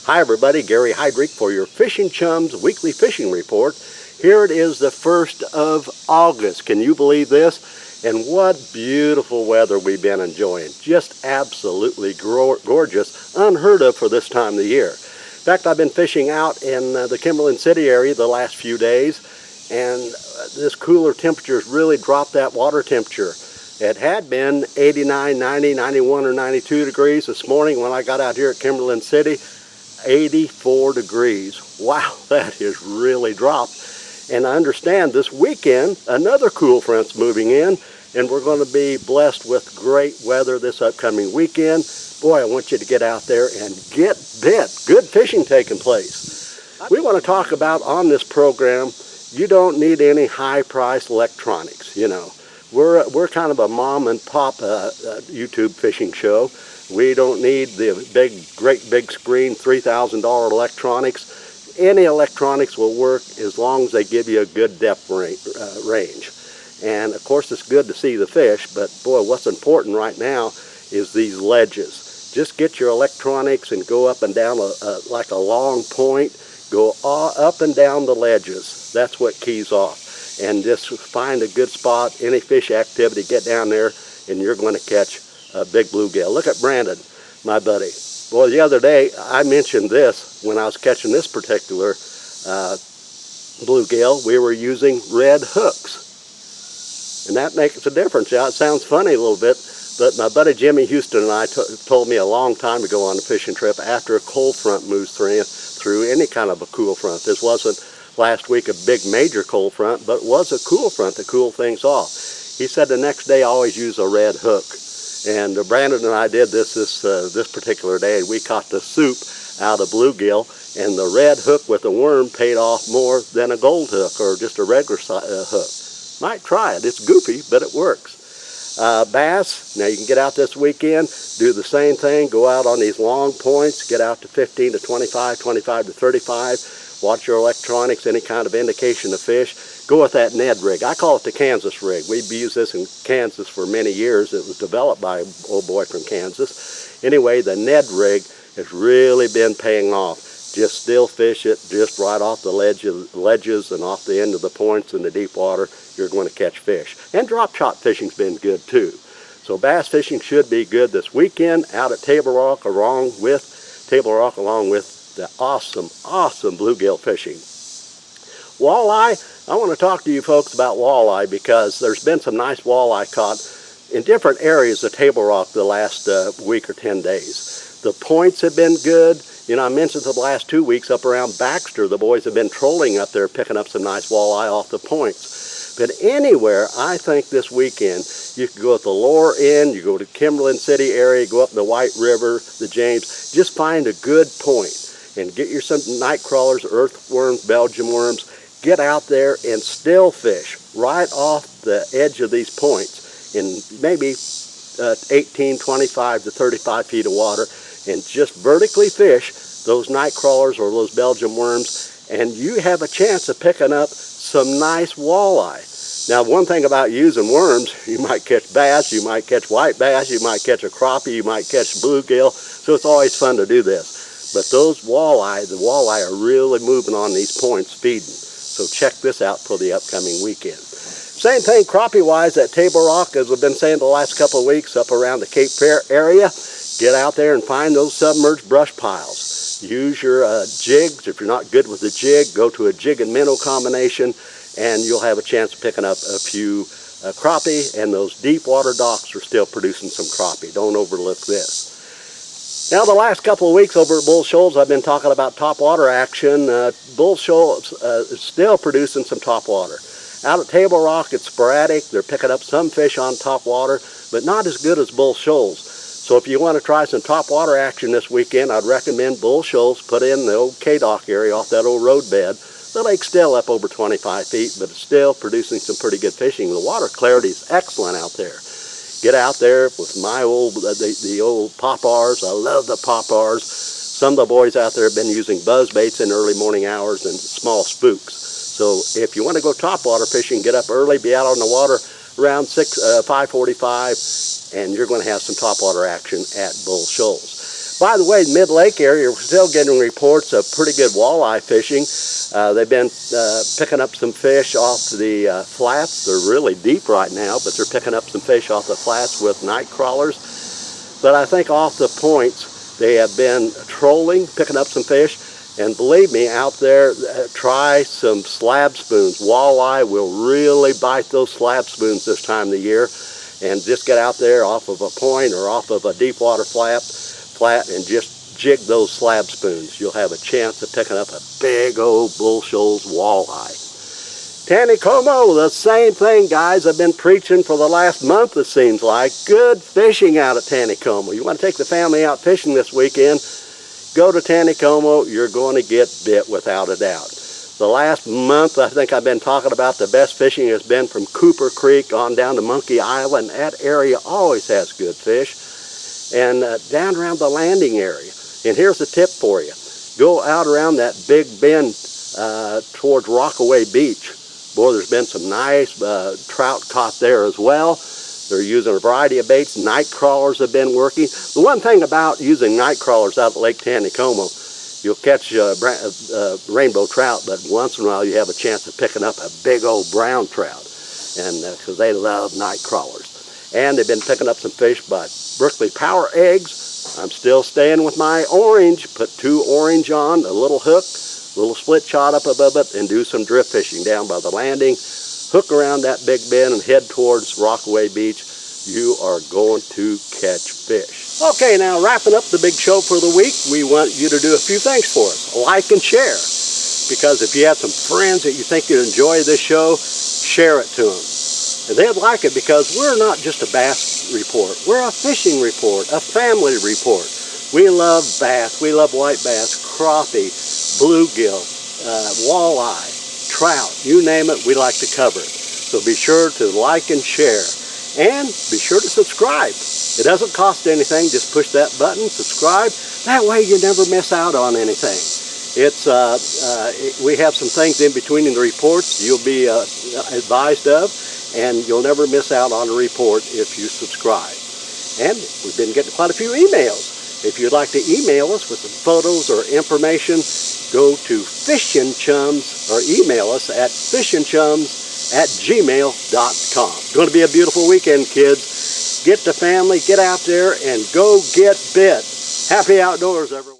Hi everybody, Gary Heidrich for your Fishing Chums weekly fishing report. Here it is, the 1st of August. Can you believe this? And what beautiful weather we've been enjoying. Just absolutely gorgeous, unheard of for this time of the year. In fact, I've been fishing out in the Kimberlin City area the last few days, and this cooler temperatures really dropped that water temperature. It had been 89, 90, 91, or 92 degrees this morning when I got out here at Kimberlin City. 84 degrees. Wow, that has really dropped. And I understand this weekend another cool front's moving in, and we're going to be blessed with great weather this upcoming weekend. Boy, I want you to get out there and get bit. Good fishing taking place. We want to talk about on this program, you don't need any high-priced electronics. You know, we're kind of a mom and pop YouTube fishing show. We don't need the great big screen, $3,000 electronics. Any electronics will work as long as they give you a good depth range. And of course it's good to see the fish, but boy, what's important right now is these ledges. Just get your electronics and go up and down like a long point. Go up and down the ledges. That's what keys off. And just find a good spot, any fish activity, get down there, and you're going to catch a big bluegill. Look at Brandon, my buddy. Well, the other day I mentioned this when I was catching this particular bluegill. We were using red hooks, and that makes a difference. Yeah, it sounds funny a little bit, but my buddy Jimmy Houston and I told me a long time ago on a fishing trip, after a cold front moves through any kind of a cool front. This wasn't last week a big major cold front, but it was a cool front to cool things off. He said the next day I always use a red hook. And Brandon and I did this particular day. We caught the soup out of bluegill, and the red hook with the worm paid off more than a gold hook or just a regular hook. Might try it. It's goofy, but it works. Bass, now you can get out this weekend, do the same thing, go out on these long points, get out to 15 to 25, 25 to 35, watch your electronics, any kind of indication of fish. Go with that Ned rig. I call it the Kansas rig. We've used this in Kansas for many years. It was developed by an old boy from Kansas. Anyway, the Ned rig has really been paying off. Just still fish it just right off the ledges and off the end of the points in the deep water. You're going to catch fish. And drop shot fishing's been good too. So bass fishing should be good this weekend out at Table Rock along with the awesome bluegill fishing. Walleye, I want to talk to you folks about walleye because there's been some nice walleye caught in different areas of Table Rock the last week or 10 days. The points have been good. You know, I mentioned the last 2 weeks up around Baxter, the boys have been trolling up there picking up some nice walleye off the points. But anywhere, I think this weekend, you can go at the lower end, you go to Kimberlin City area, go up the White River, the James, just find a good point and get you some night crawlers, earthworms, Belgian worms. Get out there and still fish right off the edge of these points in maybe 18, 25 to 35 feet of water, and just vertically fish those night crawlers or those Belgian worms, and you have a chance of picking up some nice walleye. Now, one thing about using worms, you might catch bass, you might catch white bass, you might catch a crappie, you might catch bluegill, so it's always fun to do this. But those walleye, the walleye are really moving on these points feeding. So check this out for the upcoming weekend. Same thing crappie-wise at Table Rock, as we've been saying the last couple of weeks, up around the Cape Fear area. Get out there and find those submerged brush piles. Use your jigs. If you're not good with the jig, go to a jig and minnow combination, and you'll have a chance of picking up a few crappie, and those deep water docks are still producing some crappie. Don't overlook this. Now, the last couple of weeks over at Bull Shoals, I've been talking about topwater action. Bull Shoals is still producing some topwater. Out at Table Rock, it's sporadic. They're picking up some fish on topwater, but not as good as Bull Shoals. So if you want to try some topwater action this weekend, I'd recommend Bull Shoals. Put in the old K-Dock area off that old road bed. The lake's still up over 25 feet, but it's still producing some pretty good fishing. The water clarity is excellent out there. Get out there with my old, the old pop-Rs. I love the pop-Rs. Some of the boys out there have been using buzz baits in early morning hours and small spooks. So if you want to go topwater fishing, get up early, be out on the water around 5:45, and you're going to have some topwater action at Bull Shoals. By the way, mid-lake area, we're still getting reports of pretty good walleye fishing. They've been picking up some fish off the flats. They're really deep right now, but they're picking up some fish off the flats with night crawlers. But I think off the points, they have been trolling, picking up some fish. And believe me, out there, try some slab spoons. Walleye will really bite those slab spoons this time of the year. And just get out there off of a point or off of a deep water flat and just jig those slab spoons. You'll have a chance of picking up a big old Bull Shoals walleye. Taneycomo, the same thing, guys. I've been preaching for the last month, it seems like. Good fishing out at Taneycomo. You want to take the family out fishing this weekend, go to Taneycomo. You're going to get bit without a doubt. The last month, I think I've been talking about the best fishing has been from Cooper Creek on down to Monkey Island. That area always has good fish. And down around the landing area. And here's a tip for you. Go out around that big bend towards Rockaway Beach. Boy, there's been some nice trout caught there as well. They're using a variety of baits. Night crawlers have been working. The one thing about using night crawlers out at Lake Taneycomo, you'll catch rainbow trout, but once in a while you have a chance of picking up a big old brown trout, and because they love night crawlers. And they've been picking up some fish by Berkeley Power Eggs. I'm still staying with my orange. Put 2 orange on, a little hook, a little split shot up above it, and do some drift fishing down by the landing. Hook around that big bend and head towards Rockaway Beach. You are going to catch fish. Okay, now wrapping up the big show for the week, we want you to do a few things for us. Like and share. Because if you have some friends that you think you'd enjoy this show, share it to them. And they'd like it because we're not just a bass report. We're a fishing report, a family report. We love bass. We love white bass, crappie, bluegill, walleye, trout. You name it, we like to cover it. So be sure to like and share. And be sure to subscribe. It doesn't cost anything. Just push that button, subscribe. That way you never miss out on anything. It's we have some things in between in the reports you'll be advised of, and you'll never miss out on a report if you subscribe. And we've been getting quite a few emails. If you'd like to email us with some photos or information, go to Fishin' Chums or email us at fishinchums@gmail.com. It's going to be a beautiful weekend, kids. Get the family, get out there, and go get bit. Happy outdoors, everyone.